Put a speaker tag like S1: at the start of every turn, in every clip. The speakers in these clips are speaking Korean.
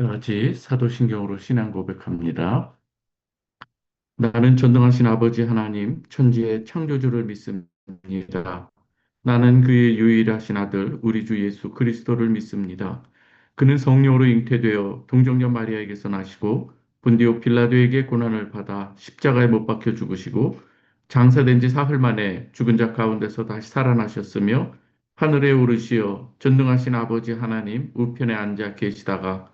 S1: 같이 사도신경으로 신앙 고백합니다. 나는 전능하신 아버지 하나님, 천지의 창조주를 믿습니다. 나는 그의 유일하신 아들, 우리 주 예수 그리스도를 믿습니다. 그는 성령으로 잉태되어 동정녀 마리아에게서 나시고 본디오 빌라도에게 고난을 받아 십자가에 못 박혀 죽으시고 장사된 지 사흘 만에 죽은 자 가운데서 다시 살아나셨으며 하늘에 오르시어 전능하신 아버지 하나님 우편에 앉아 계시다가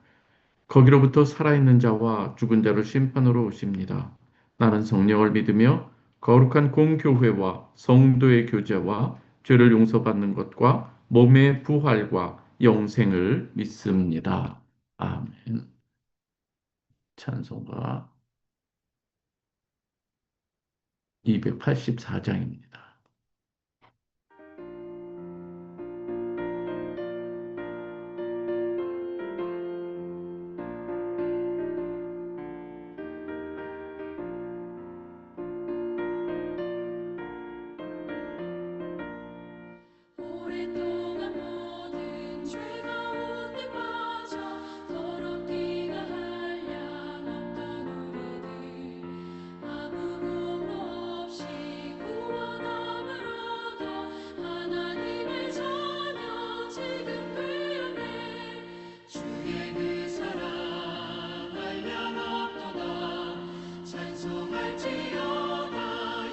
S1: 거기로부터 살아있는 자와 죽은 자를 심판으로 오십니다. 나는 성령을 믿으며 거룩한 공교회와 성도의 교제와 죄를 용서받는 것과 몸의 부활과 영생을 믿습니다. 아멘. 찬송가 284장입니다.
S2: 오랫동안 모든 죄 가운데 빠져 더럽기가 한량없던 우리들 아무 공로 없이 구원함을 얻어 하나님의 자녀 지금 되었네. 주의 그 사랑 한량없도다. 찬송할지어다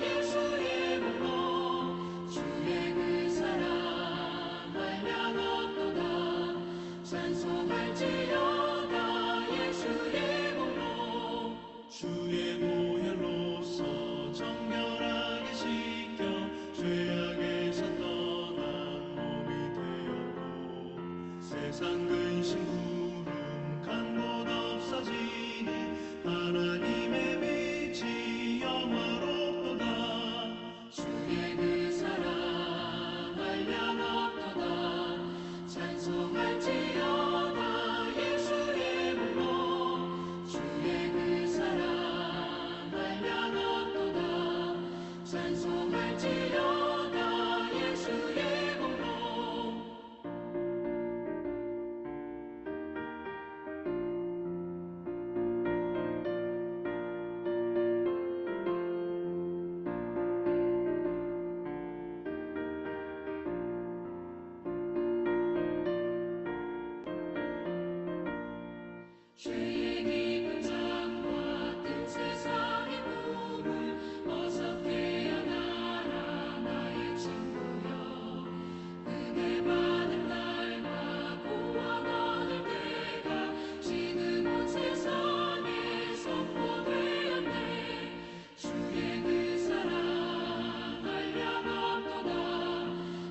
S2: 예수의 몸으로. 주의 그 사랑 한량없도다. 찬송할지어다 예수의 몸으로. 주의 보혈로서 정결하게 씻겨 죄악에서 떠난 몸이 되었고 세상 근심 구름 간 곳 없어지니 하나님의 빛이 영화롭도다. 주의 그 사랑 한량없도다. 찬송할지어다 예수의 몸으로. 주의 그 사랑 한량없도다. 찬송할지어다 예수의 몸으로. 죄의 깊은 잠과 뜬 세상의 꿈을 어서 깨어나라 나의 친구여. 은혜 받을 날과 구원 얻을 때가 지금 온 세상에 선포되었네. 주의 그 사랑 한량없도다.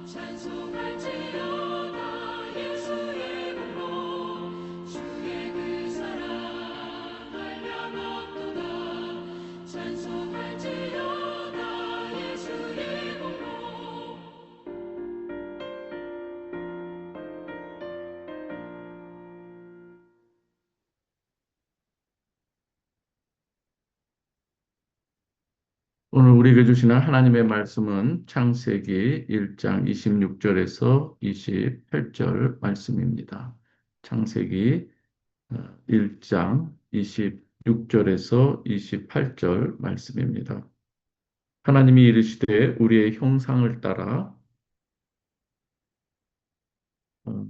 S2: 찬송할지어다 예수의 몸으로. 주의 그 사랑 한량없도다. 찬송할지어다 예수의 몸으로.
S1: 오늘 우리에게 주시는 하나님의 말씀은 창세기 1장 26절에서 28절 말씀입니다. 창세기 1장 26절에서 28절 말씀입니다. 하나님이 이르시되 우리의 형상을 따라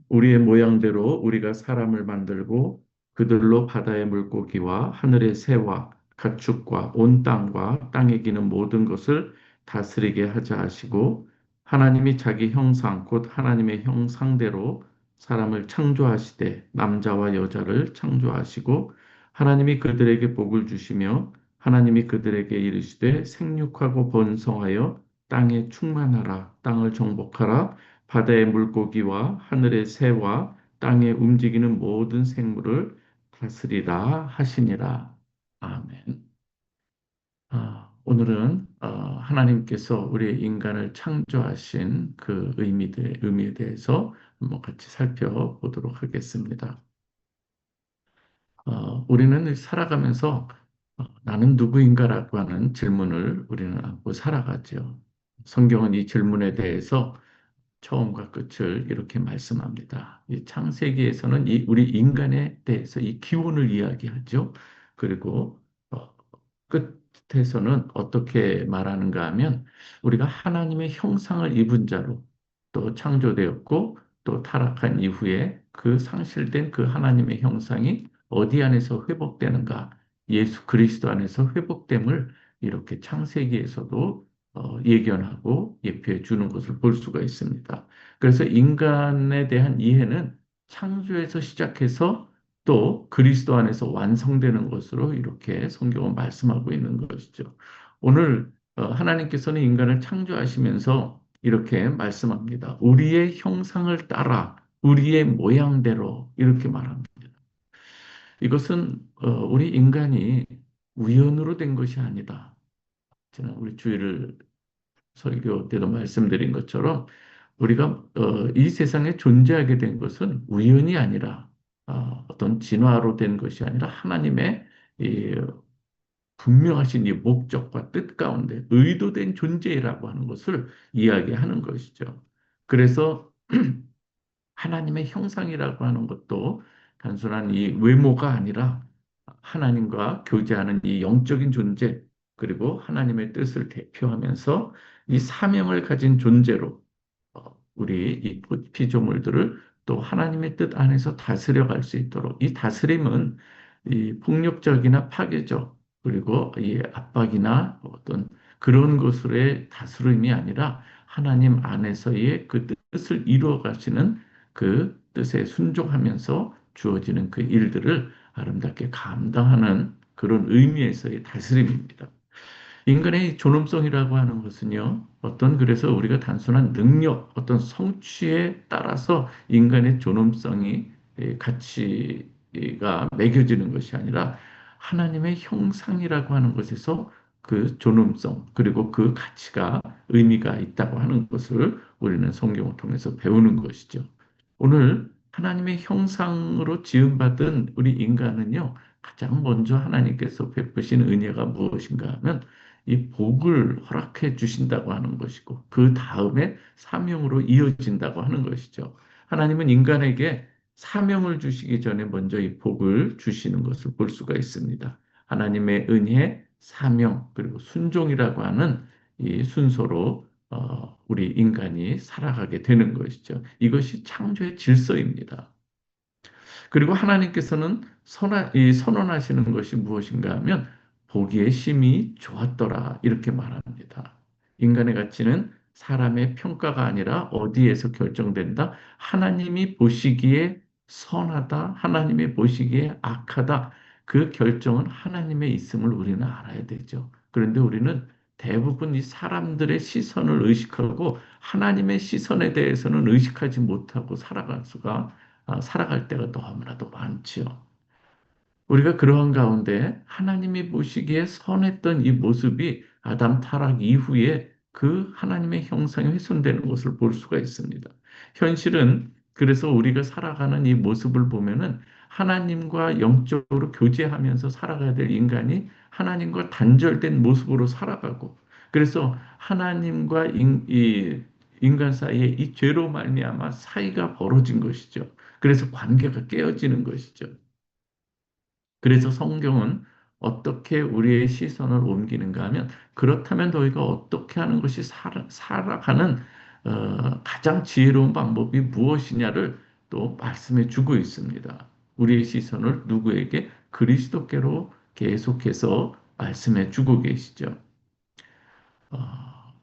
S1: 우리의 모양대로 우리가 사람을 만들고 그들로 바다의 물고기와 하늘의 새와 가축과 온 땅과 땅에 기는 모든 것을 다스리게 하자 하시고 하나님이 자기 형상 곧 하나님의 형상대로 사람을 창조하시되 남자와 여자를 창조하시고 하나님이 그들에게 복을 주시며 하나님이 그들에게 이르시되 생육하고 번성하여 땅에 충만하라 땅을 정복하라 바다의 물고기와 하늘의 새와 땅에 움직이는 모든 생물을 다스리라 하시니라. 아멘. 오늘은 하나님께서 우리 인간을 창조하신 그 의미에 대해서 한번 같이 살펴보도록 하겠습니다. 우리는 살아가면서 나는 누구인가라고 하는 질문을 우리는 안고 살아가죠. 성경은 이 질문에 대해서 처음과 끝을 이렇게 말씀합니다. 이 창세기에서는 이 우리 인간에 대해서 이 기원을 이야기하죠. 그리고 어, 끝에서는 어떻게 말하는가 하면 우리가 하나님의 형상을 입은 자로 또 창조되었고 또 타락한 이후에 그 상실된 그 하나님의 형상이 어디 안에서 회복되는가? 예수 그리스도 안에서 회복됨을 이렇게 창세기에서도 예견하고 예표해 주는 것을 볼 수가 있습니다. 그래서 인간에 대한 이해는 창조에서 시작해서 또 그리스도 안에서 완성되는 것으로 이렇게 성경은 말씀하고 있는 것이죠. 오늘 하나님께서는 인간을 창조하시면서 이렇게 말씀합니다. 우리의 형상을 따라 우리의 모양대로 이렇게 말합니다. 이것은 우리 인간이 우연으로 된 것이 아니다. 저는 우리 주일을 설교 때도 말씀드린 것처럼 우리가 이 세상에 존재하게 된 것은 우연이 아니라 어떤 진화로 된 것이 아니라 하나님의 이 분명하신 이 목적과 뜻 가운데 의도된 존재라고 하는 것을 이야기하는 것이죠. 그래서 하나님의 형상이라고 하는 것도 단순한 이 외모가 아니라 하나님과 교제하는 이 영적인 존재, 그리고 하나님의 뜻을 대표하면서 이 사명을 가진 존재로 우리 이 피조물들을 또 하나님의 뜻 안에서 다스려 갈 수 있도록 이 다스림은 이 폭력적이나 파괴적 그리고 이 압박이나 어떤 그런 것으로의 다스림이 아니라 하나님 안에서의 그 뜻을 이루어 가시는 그 뜻에 순종하면서 주어지는 그 일들을 아름답게 감당하는 그런 의미에서의 다스림입니다. 인간의 존엄성이라고 하는 것은요, 그래서 우리가 단순한 능력, 어떤 성취에 따라서 인간의 존엄성이 가치가 매겨지는 것이 아니라 하나님의 형상이라고 하는 것에서 그 존엄성, 그리고 그 가치가 의미가 있다고 하는 것을 우리는 성경을 통해서 배우는 것이죠. 오늘 하나님의 형상으로 지음받은 우리 인간은요, 가장 먼저 하나님께서 베푸신 은혜가 무엇인가 하면 이 복을 허락해 주신다고 하는 것이고, 그 다음에 사명으로 이어진다고 하는 것이죠. 하나님은 인간에게 사명을 주시기 전에 먼저 이 복을 주시는 것을 볼 수가 있습니다. 하나님의 은혜, 사명, 그리고 순종이라고 하는 이 순서로 우리 인간이 살아가게 되는 것이죠. 이것이 창조의 질서입니다. 그리고 하나님께서는 선언하시는 것이 무엇인가 하면 보기에 심히 좋았더라 이렇게 말합니다. 인간의 가치는 사람의 평가가 아니라 어디에서 결정된다? 하나님이 보시기에 선하다, 하나님이 보시기에 악하다. 그 결정은 하나님의 있음을 우리는 알아야 되죠. 그런데 우리는 대부분 이 사람들의 시선을 의식하고 하나님의 시선에 대해서는 의식하지 못하고 살아갈 때가 너무나도 많지요. 우리가 그러한 가운데 하나님이 보시기에 선했던 이 모습이 아담 타락 이후에 그 하나님의 형상이 훼손되는 것을 볼 수가 있습니다. 현실은 그래서 우리가 살아가는 이 모습을 보면은 하나님과 영적으로 교제하면서 살아가야 될 인간이 하나님과 단절된 모습으로 살아가고 그래서 하나님과 이 인간 사이에 이 죄로 말미암아 사이가 벌어진 것이죠. 그래서 관계가 깨어지는 것이죠. 그래서 성경은 어떻게 우리의 시선을 옮기는가 하면 그렇다면 너희가 어떻게 하는 것이 살아가는 가장 지혜로운 방법이 무엇이냐를 또 말씀해 주고 있습니다. 우리의 시선을 누구에게 그리스도께로 계속해서 말씀해 주고 계시죠. 어,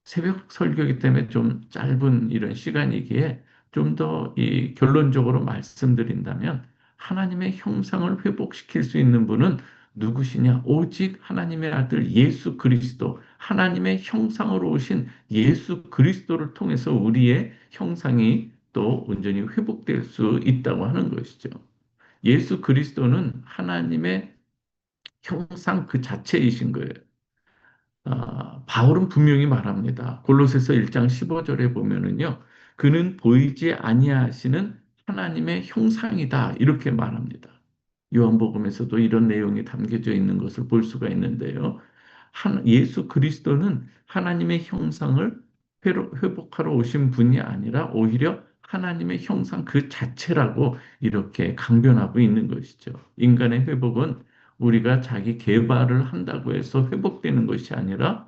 S1: 새벽 설교이기 때문에 좀 짧은 이런 시간이기에 좀 더 이 결론적으로 말씀드린다면 하나님의 형상을 회복시킬 수 있는 분은 누구시냐? 오직 하나님의 아들 예수 그리스도, 하나님의 형상으로 오신 예수 그리스도를 통해서 우리의 형상이 또 온전히 회복될 수 있다고 하는 것이죠. 예수 그리스도는 하나님의 형상 그 자체이신 거예요. 바울은 분명히 말합니다. 골로새서 1장 15절에 보면은요. 그는 보이지 아니하시는 하나님의 형상이다. 이렇게 말합니다. 요한복음에서도 이런 내용이 담겨져 있는 것을 볼 수가 있는데요. 예수 그리스도는 하나님의 형상을 회복하러 오신 분이 아니라 오히려 하나님의 형상 그 자체라고 이렇게 강변하고 있는 것이죠. 인간의 회복은 우리가 자기 개발을 한다고 해서 회복되는 것이 아니라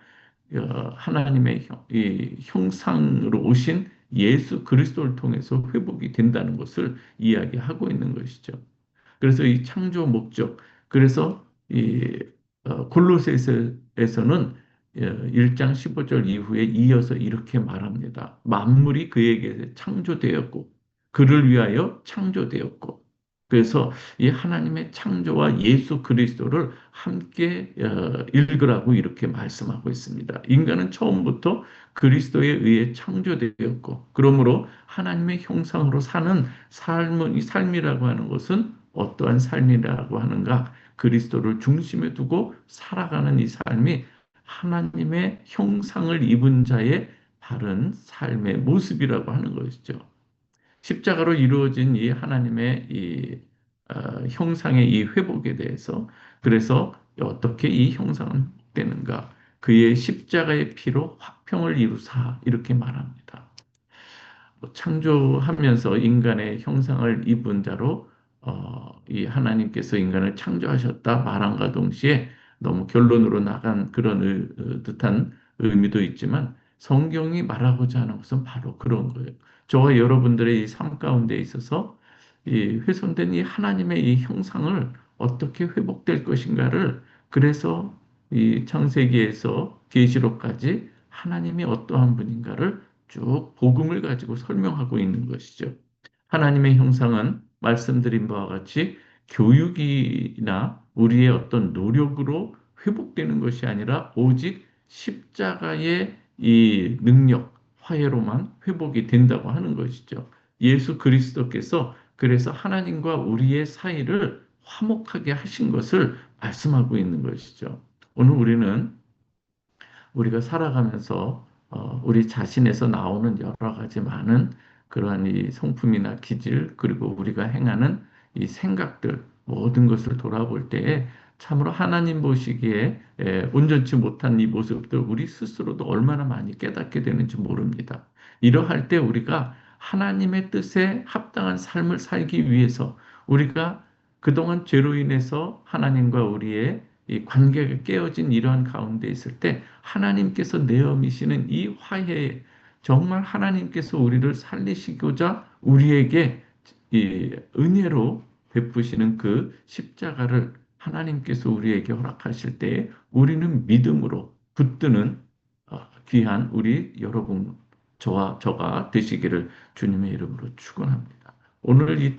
S1: 하나님의 이 형상으로 오신 예수 그리스도를 통해서 회복이 된다는 것을 이야기하고 있는 것이죠. 그래서 이 창조 목적, 그래서 이 골로새서에서는 1장 15절 이후에 이어서 이렇게 말합니다. 만물이 그에게 창조되었고 그를 위하여 창조되었고, 그래서 이 하나님의 창조와 예수 그리스도를 함께 읽으라고 이렇게 말씀하고 있습니다. 인간은 처음부터 그리스도에 의해 창조되었고, 그러므로 하나님의 형상으로 사는 이 삶이라고 하는 것은 어떠한 삶이라고 하는가? 그리스도를 중심에 두고 살아가는 이 삶이 하나님의 형상을 입은 자의 바른 삶의 모습이라고 하는 것이죠. 십자가로 이루어진 이 하나님의 형상의 이 회복에 대해서, 그래서 어떻게 이 형상은 되는가? 그의 십자가의 피로 화평을 이루사 이렇게 말합니다. 창조하면서 인간의 형상을 입은 자로 이 하나님께서 인간을 창조하셨다 말함과 동시에 너무 결론으로 나간 그런 듯한 의미도 있지만, 성경이 말하고자 하는 것은 바로 그런 거예요. 저와 여러분들의 이 삶 가운데 있어서 이 훼손된 이 하나님의 이 형상을 어떻게 회복될 것인가를, 그래서 이 창세기에서 계시록까지 하나님이 어떠한 분인가를 쭉 복음을 가지고 설명하고 있는 것이죠. 하나님의 형상은 말씀드린 바와 같이 교육이나 우리의 어떤 노력으로 회복되는 것이 아니라 오직 십자가의 이 능력, 화해로만 회복이 된다고 하는 것이죠. 예수 그리스도께서 그래서 하나님과 우리의 사이를 화목하게 하신 것을 말씀하고 있는 것이죠. 오늘 우리가 살아가면서 우리 자신에서 나오는 여러 가지 많은 그러한 이 성품이나 기질, 그리고 우리가 행하는 이 생각들, 모든 것을 돌아볼 때에 참으로 하나님 보시기에 온전치 못한 이 모습들 우리 스스로도 얼마나 많이 깨닫게 되는지 모릅니다. 이러할 때 우리가 하나님의 뜻에 합당한 삶을 살기 위해서, 우리가 그동안 죄로 인해서 하나님과 우리의 이 관계가 깨어진 이러한 가운데 있을 때 하나님께서 내어미시는 이 화해에, 정말 하나님께서 우리를 살리시고자 우리에게 이 은혜로 베푸시는 그 십자가를 하나님께서 우리에게 허락하실 때에 우리는 믿음으로 붙드는 귀한 우리 여러분, 저와 저가 되시기를 주님의 이름으로 축원합니다. 오늘 이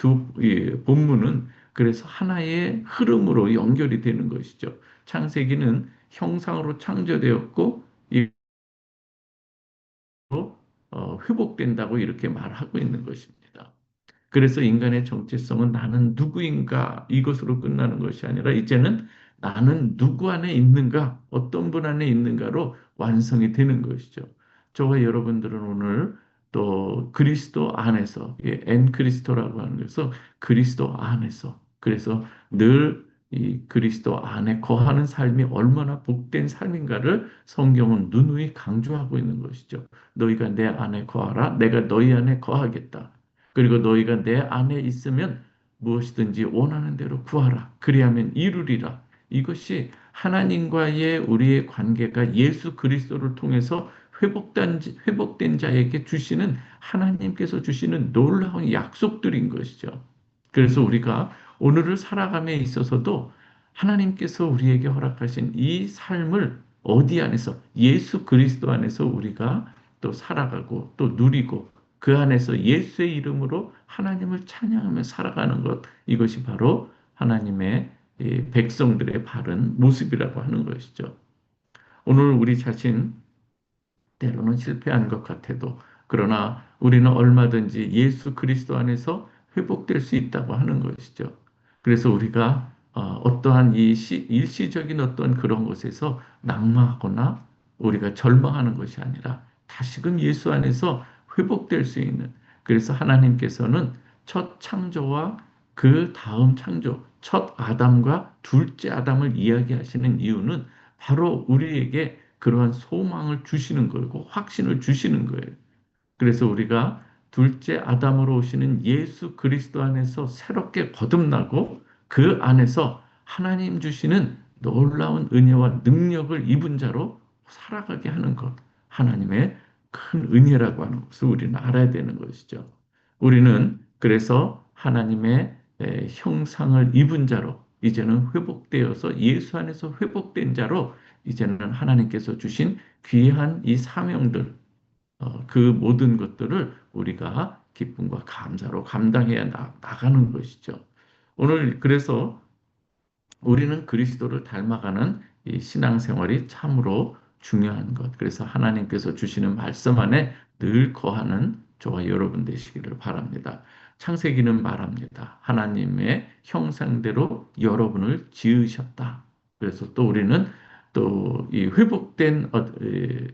S1: 본문은 그래서 하나의 흐름으로 연결이 되는 것이죠. 창세기는 형상으로 창조되었고 이로 회복된다고 이렇게 말하고 있는 것입니다. 그래서 인간의 정체성은 나는 누구인가 이것으로 끝나는 것이 아니라 이제는 나는 누구 안에 있는가, 어떤 분 안에 있는가로 완성이 되는 것이죠. 저와 여러분들은 오늘 또 그리스도 안에서, 엔 그리스도라고 하는 것은 그리스도 안에서, 그래서 늘 이 그리스도 안에 거하는 삶이 얼마나 복된 삶인가를 성경은 누누이 강조하고 있는 것이죠. 너희가 내 안에 거하라, 내가 너희 안에 거하겠다. 그리고 너희가 내 안에 있으면 무엇이든지 원하는 대로 구하라. 그리하면 이루리라. 이것이 하나님과의 우리의 관계가 예수 그리스도를 통해서 회복된 자에게 주시는, 하나님께서 주시는 놀라운 약속들인 것이죠. 그래서 우리가 오늘을 살아감에 있어서도 하나님께서 우리에게 허락하신 이 삶을 어디 안에서, 예수 그리스도 안에서 우리가 또 살아가고 또 누리고 그 안에서 예수의 이름으로 하나님을 찬양하며 살아가는 것, 이것이 바로 하나님의 백성들의 바른 모습이라고 하는 것이죠. 오늘 우리 자신 때로는 실패한 것 같아도, 그러나 우리는 얼마든지 예수 그리스도 안에서 회복될 수 있다고 하는 것이죠. 그래서 우리가 어떠한 일시적인 어떤 그런 것에서 낙마하거나 우리가 절망하는 것이 아니라 다시금 예수 안에서 회복될 수 있는, 그래서 하나님께서는 첫 창조와 그 다음 창조, 첫 아담과 둘째 아담을 이야기하시는 이유는 바로 우리에게 그러한 소망을 주시는 거고 확신을 주시는 거예요. 그래서 우리가 둘째 아담으로 오시는 예수 그리스도 안에서 새롭게 거듭나고 그 안에서 하나님 주시는 놀라운 은혜와 능력을 입은 자로 살아가게 하는 것. 하나님의 큰 은혜라고 하는 것을 우리는 알아야 되는 것이죠. 우리는 그래서 하나님의 형상을 입은 자로 이제는 회복되어서 예수 안에서 회복된 자로 이제는 하나님께서 주신 귀한 이 사명들, 그 모든 것들을 우리가 기쁨과 감사로 감당해야 나가는 것이죠. 오늘 그래서 우리는 그리스도를 닮아가는 이 신앙생활이 참으로 중요한 것. 그래서 하나님께서 주시는 말씀 안에 늘 거하는 저와 여러분 되시기를 바랍니다. 창세기는 말합니다. 하나님의 형상대로 여러분을 지으셨다. 그래서 또 우리는 또 이 회복된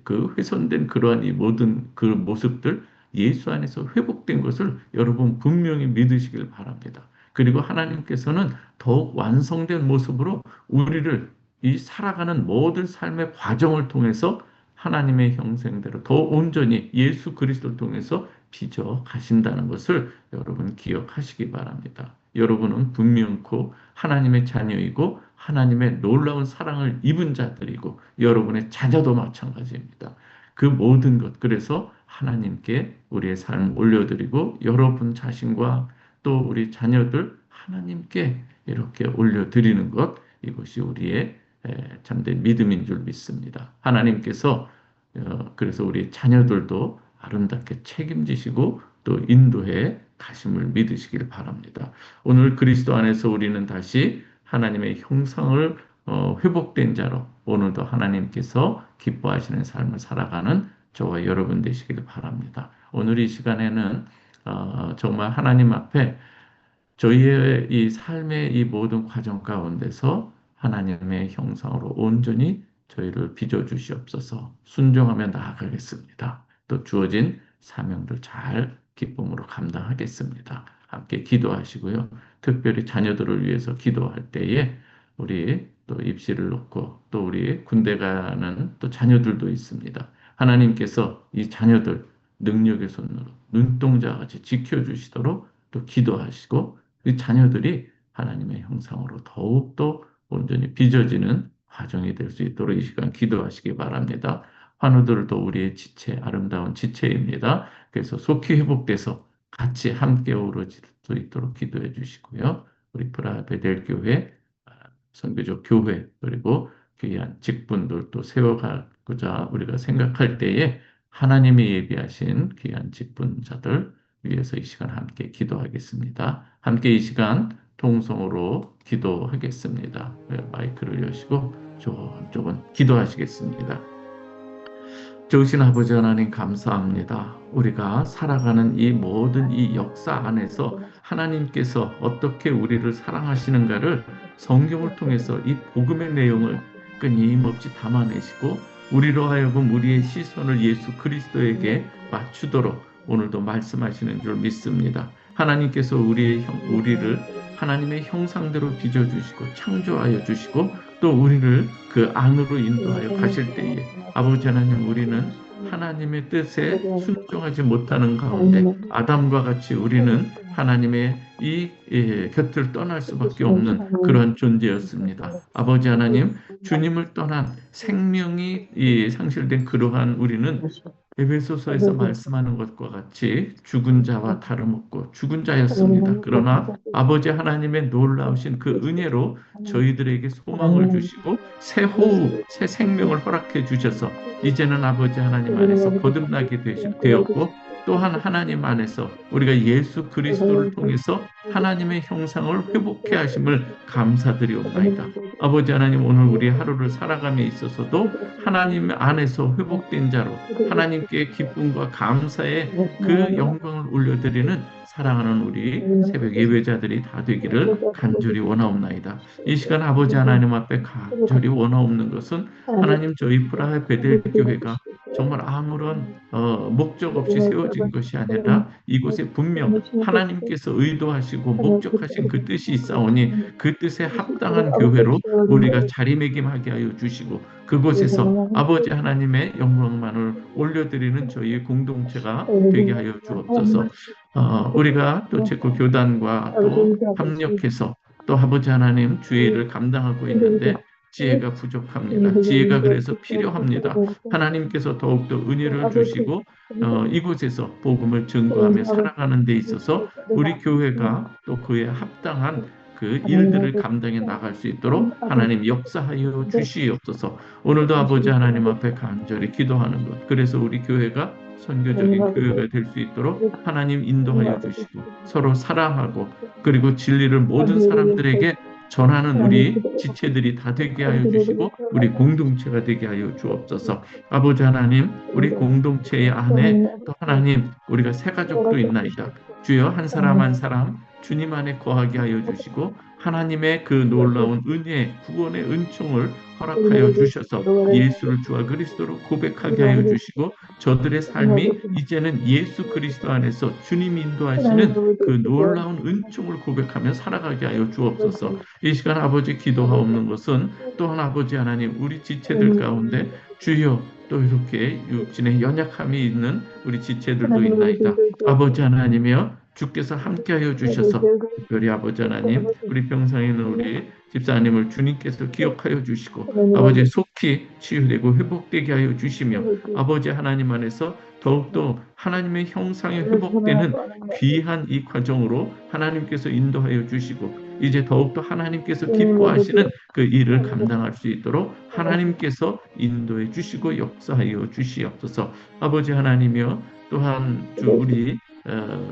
S1: 그 훼손된 그러한 이 모든 그 모습들 예수 안에서 회복된 것을 여러분 분명히 믿으시길 바랍니다. 그리고 하나님께서는 더욱 완성된 모습으로 우리를 이 살아가는 모든 삶의 과정을 통해서 하나님의 형상대로 더 온전히 예수 그리스도를 통해서 빚어 가신다는 것을 여러분 기억하시기 바랍니다. 여러분은 분명코 하나님의 자녀이고 하나님의 놀라운 사랑을 입은 자들이고 여러분의 자녀도 마찬가지입니다. 그 모든 것 그래서 하나님께 우리의 삶 올려드리고 여러분 자신과 또 우리 자녀들 하나님께 이렇게 올려드리는 것 이것이 우리의 참된 믿음인 줄 믿습니다. 하나님께서 그래서 우리 자녀들도 아름답게 책임지시고 또 인도해 가심을 믿으시길 바랍니다. 오늘 그리스도 안에서 우리는 다시 하나님의 형상을 회복된 자로 오늘도 하나님께서 기뻐하시는 삶을 살아가는 저와 여러분 되시길 바랍니다. 오늘 이 시간에는 정말 하나님 앞에 저희의 이 삶의 이 모든 과정 가운데서 하나님의 형상으로 온전히 저희를 빚어 주시옵소서 순종하며 나아가겠습니다. 또 주어진 사명들 잘 기쁨으로 감당하겠습니다. 함께 기도하시고요. 특별히 자녀들을 위해서 기도할 때에 우리 또 입시를 놓고 또 우리 군대 가는 또 자녀들도 있습니다. 하나님께서 이 자녀들 능력의 손으로 눈동자 같이 지켜주시도록 또 기도하시고 그 자녀들이 하나님의 형상으로 더욱더 온전히 빚어지는 과정이 될 수 있도록 이 시간 기도하시기 바랍니다. 환우들도 우리의 지체, 아름다운 지체입니다. 그래서 속히 회복돼서 같이 함께 어우러질 수 있도록 기도해 주시고요. 우리 브라베델 교회, 선교적 교회, 그리고 귀한 직분들도 세워가고자 우리가 생각할 때에 하나님이 예비하신 귀한 직분자들 위해서 이 시간 함께 기도하겠습니다. 함께 이 시간 통성으로 기도하겠습니다. 마이크를 여시고 조금 기도하시겠습니다. 좋으신 아버지 하나님 감사합니다. 우리가 살아가는 이 모든 이 역사 안에서 하나님께서 어떻게 우리를 사랑하시는가를 성경을 통해서 이 복음의 내용을 끊임없이 담아내시고 우리로 하여금 우리의 시선을 예수 그리스도에게 맞추도록 오늘도 말씀하시는 줄 믿습니다. 하나님께서 우리를 하나님의 형상대로 빚어주시고 창조하여 주시고 또 우리를 그 안으로 인도하여 가실 때에 아버지 하나님 우리는 하나님의 뜻에 순종하지 못하는 가운데 아담과 같이 우리는 하나님의 이 곁을 떠날 수밖에 없는 그러한 존재였습니다. 아버지 하나님 주님을 떠난 생명이 상실된 그러한 우리는 에베소서에서 말씀하는 것과 같이 죽은 자와 다름없고 죽은 자였습니다. 그러나 아버지 하나님의 놀라우신 그 은혜로 저희들에게 소망을 주시고 새 호흡, 새 생명을 허락해 주셔서 이제는 아버지 하나님 안에서 거듭나게 되었고 또한 하나님 안에서 우리가 예수 그리스도를 통해서 하나님의 형상을 회복해 하심을 감사드리옵나이다. 아버지 하나님 오늘 우리 하루를 살아감에 있어서도 하나님 안에서 회복된 자로 하나님께 기쁨과 감사의 그 영광을 올려드리는 사랑하는 우리 새벽 예배자들이 다 되기를 간절히 원하옵나이다. 이 시간 아버지 하나님 앞에 간절히 원하옵는 것은 하나님 저희 프라하 베델 교회가 정말 아무런 목적 없이 세워진 것이 아니라 이곳에 분명 하나님께서 의도하시고 목적하신 그 뜻이 있사오니 그 뜻에 합당한 교회로 우리가 자리매김하게 하여 주시고 그곳에서 아버지 하나님의 영광만을 올려드리는 저희 공동체가 되게 하여 주옵소서. 우리가 또 체코 교단과 또 합력해서 또 아버지 하나님 주의 일을 감당하고 있는데 지혜가 부족합니다. 지혜가 그래서 필요합니다. 하나님께서 더욱더 은혜를 주시고 이곳에서 복음을 증거하며 살아가는 데 있어서 우리 교회가 또 그에 합당한 그 일들을 감당해 나갈 수 있도록 하나님 역사하여 주시옵소서. 오늘도 아버지 하나님 앞에 간절히 기도하는 것. 그래서 우리 교회가 선교적인 교회가 될 수 있도록 하나님 인도하여 주시고 서로 사랑하고 그리고 진리를 모든 사람들에게 전하는 우리 지체들이 다 되게 하여 주시고 우리 공동체가 되게 하여 주옵소서. 아버지 하나님, 우리 공동체 안에 또 하나님 우리가 새 가족도 있나이다. 주여 한 사람 한 사람 주님 안에 거하게 하여 주시고 하나님의 그 놀라운 은혜, 구원의 은총을 허락하여 주셔서 예수를 주와 그리스도로 고백하게 하여 주시고 저들의 삶이 이제는 예수 그리스도 안에서 주님 인도하시는 그 놀라운 은총을 고백하며 살아가게 하여 주옵소서. 이 시간 아버지 기도하옵는 것은 또한 아버지 하나님 우리 지체들 가운데 주여 또 이렇게 육신의 연약함이 있는 우리 지체들도 있나이다. 아버지 하나님이여 주께서 함께하여 주셔서 특별히 아버지 하나님 우리 병상에 있는 우리 집사님을 주님께서 기억하여 주시고 아버지 속히 치유되고 회복되게 하여 주시며 아버지 하나님 안에서 더욱더 하나님의 형상에 회복되는 귀한 이 과정으로 하나님께서 인도하여 주시고 이제 더욱더 하나님께서 기뻐하시는 그 일을 감당할 수 있도록 하나님께서 인도해 주시고 역사하여 주시옵소서. 아버지 하나님이여 또한 주 우리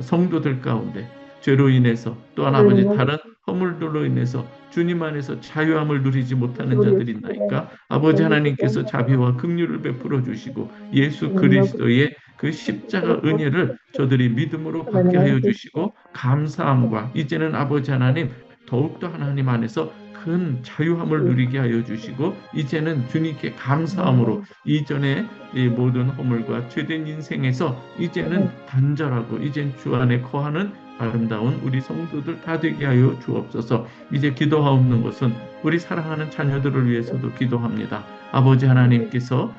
S1: 성도들 가운데 죄로 인해서 또한 아버지 다른 허물들로 인해서 주님 안에서 자유함을 누리지 못하는 자들이 있나이까 아버지 하나님께서 자비와 긍휼을 베풀어 주시고 예수 그리스도의 그 십자가 은혜를 저들이 믿음으로 받게 하여 주시고 감사함과 이제는 아버지 하나님 더욱더 하나님 안에서 큰 자유함을 누리게 하여 주시고 이제는 주님께 감사함으로 이전에 이 모든 허물과 죄된 인생에서 이제는 단절하고 이젠 주 안에 거하는 아름다운 우리 성도들 다 되게 하여 주옵소서. 이제 기도하옵는 것은 우리 사랑하는 자녀들을 위해서도 기도합니다. 아버지 하나님께서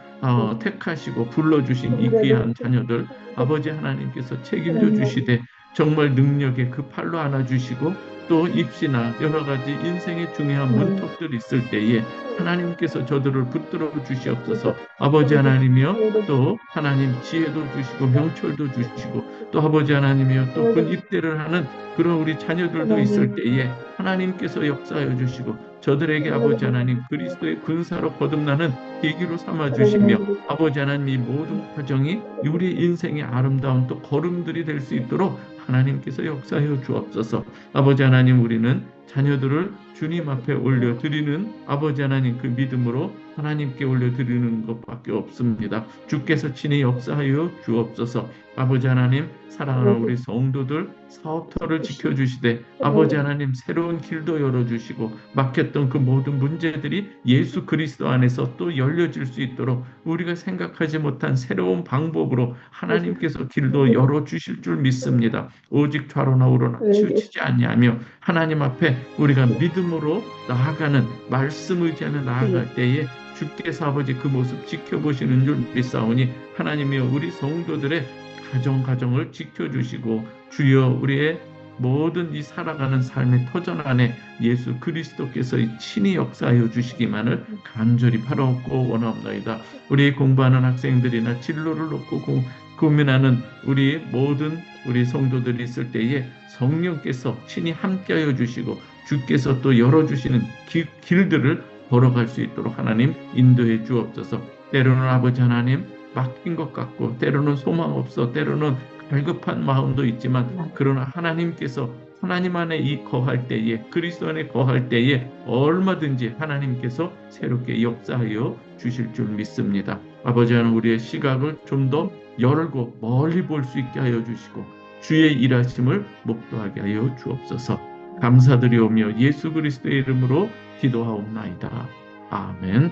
S1: 택하시고 불러주신 이 귀한 자녀들 아버지 하나님께서 책임져 주시되 정말 능력의 그 팔로 안아주시고 또 입시나 여러 가지 인생의 중요한 문턱들이 있을 때에 하나님께서 저들을 붙들어 주시옵소서. 아버지 하나님이여 또 하나님 지혜도 주시고 명철도 주시고 또 아버지 하나님이여 또 그 입대를 하는 그런 우리 자녀들도 있을 때에 하나님께서 역사하여 주시고 저들에게 아버지 하나님 그리스도의 군사로 거듭나는 계기로 삼아 주시며 아버지 하나님 이 모든 과정이 우리 인생의 아름다운 또 걸음들이 될 수 있도록 하나님께서 역사하여 주옵소서. 아버지 하나님 우리는 자녀들을 주님 앞에 올려드리는 아버지 하나님 그 믿음으로 하나님께 올려드리는 것밖에 없습니다. 주께서 친히 역사하여 주옵소서. 아버지 하나님 사랑하는 우리 성도들 사업터를 지켜주시되 아버지 하나님 새로운 길도 열어주시고 막혔던 그 모든 문제들이 예수 그리스도 안에서 또 열려질 수 있도록 우리가 생각하지 못한 새로운 방법으로 하나님께서 길도 열어주실 줄 믿습니다. 오직 좌로나 우로나 치우치지 아니하며 하나님 앞에 우리가 믿음으로 나아가는 말씀 의지하며 나아갈 때에 주께서 아버지 그 모습 지켜보시는 줄 믿사오니 하나님이여 우리 성도들의 가정을 지켜주시고 주여 우리의 모든 이 살아가는 삶의 터전 안에 예수 그리스도께서 친히 역사하여 주시기만을 간절히 바라옵고 원하옵나이다. 우리 공부하는 학생들이나 진로를 놓고 고민하는 우리 모든 우리 성도들이 있을 때에 성령께서 친히 함께하여 주시고 주께서 또 열어주시는 길들을 걸어갈 수 있도록 하나님 인도해 주옵소서. 때로는 아버지 하나님 맡긴 것 같고 때로는 소망 없어 때로는 갈급한 마음도 있지만 그러나 하나님께서 하나님 안에 이 거할 때에 그리스도 안에 거할 때에 얼마든지 하나님께서 새롭게 역사하여 주실 줄 믿습니다. 아버지 하나님 우리의 시각을 좀 더 열고 멀리 볼 수 있게 하여 주시고 주의 일하심을 목도하게 하여 주옵소서. 감사드리오며 예수 그리스도의 이름으로 기도하옵나이다. 아멘.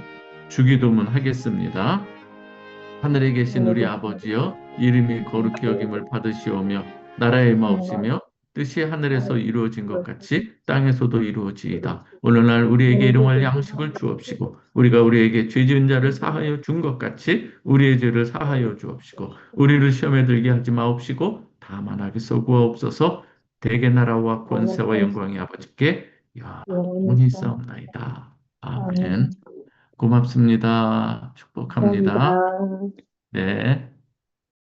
S1: 주기도문 하겠습니다. 하늘에 계신 우리 아버지여 이름이 거룩히 여김을 받으시오며 나라의 마옵시며 뜻이 하늘에서 이루어진 것 같이 땅에서도 이루어지이다. 오늘날 우리에게 일용할 양식을 주옵시고 우리가 우리에게 죄 지은 자를 사하여 준 것 같이 우리의 죄를 사하여 주옵시고 우리를 시험에 들게 하지 마옵시고 다만 악에서 구하옵소서. 대개 나라와 권세와 영광이 아버지께 영원히 있사옵나이다. 아멘.
S3: 아멘.
S1: 고맙습니다. 축복합니다.
S3: 감사합니다.
S1: 네.